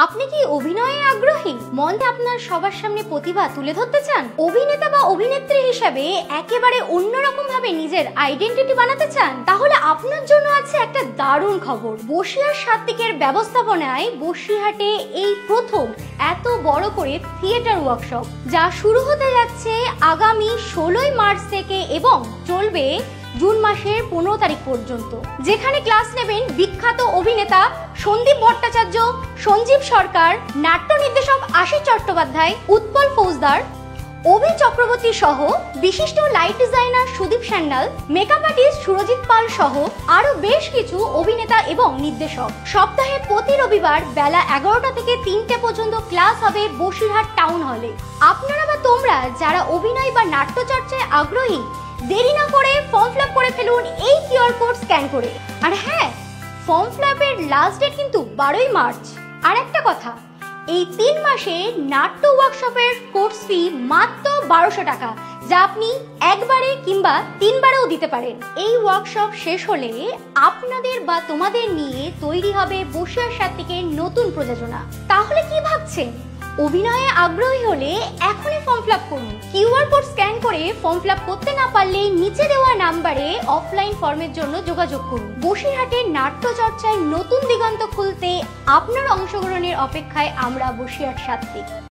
আপনি কি অভিনয়ে আগ্রহী? মঞ্চে আপনার সবার সামনে প্রতিভা তুলে ধরতে চান? অভিনেতা বা অভিনেত্রী হিসেবে একেবারে অন্যরকম ভাবে নিজের আইডেন্টিটি বানাতে চান? তাহলে আপনার জন্য আছে একটা দারুণ খবর। বসিরহাট সাত্ত্বিকের ব্যবস্থাপনায় বসিরহাটে এই প্রথম এত বড় করে থিয়েটার ওয়ার্কশপ, যা শুরু হতে যাচ্ছে আগামী 16ই মার্চ থেকে এবং চলবে জুন মাসের 15 তারিখ পর্যন্ত, যেখানে ক্লাস নেবেন বিখ্যাত অভিনেতা সন্দীপ ভট্টাচার্য, সঞ্জীব সরকার, নাট্য নির্দেশক আশিস চট্টোপাধ্যায়, উৎপল ফৌজদার, অভি চক্রবর্তী সহ বিশিষ্ট লাইট ডিজাইনার সুদীপ স্যান্ডাল, মেকআপ আর্টিস্ট সুরজিৎ পাল সহ আরো বেশ কিছু অভিনেতা এবং নির্দেশক। সপ্তাহে প্রতি রবিবার বেলা 11টা থেকে 3টে পর্যন্ত ক্লাস হবে বসিরহাট টাউন হলে। আপনারা বা তোমরা যারা অভিনয় বা নাট্যচর্চায় আগ্রহী, দেরি না করে ফর্ম ফিল আপ করে ফেলুন এই কিউআর কোড স্ক্যান করে। আর হ্যাঁ, ফর্ম ফিল আপের লাস্ট ডেট কিন্তু 12ই মার্চ। আর একটা কথা, এই 3 মাসে নাট্য ওয়ার্কশপের কোর্স ফি মাত্র 1200 টাকা, যা আপনি একবারে কিংবা 3 বারেও দিতে পারেন। এই ওয়ার্কশপ শেষ হলে আপনাদের বা তোমাদের নিয়ে তৈরি হবে বসিরহাট সাত্ত্বিকের নতুন প্রযোজনা। তাহলে কি ভাবছেন? অভিনয়ে আগ্রহী হলে এখনই ফর্ম ফিল আপ করুন। কিউআর কোড স্ক্যান করে ফর্ম ফিল আপ করতে না পারলে নিচে দেওয়া নাম্বারে অফলাইন ফর্মের জন্য যোগাযোগ করুন। বসিরহাটের নাট্য চর্চায় নতুন দিগন্ত খুলতে আপনার অংশগ্রহণের অপেক্ষায় আমরা বসিরহাট সাত্ত্বিক।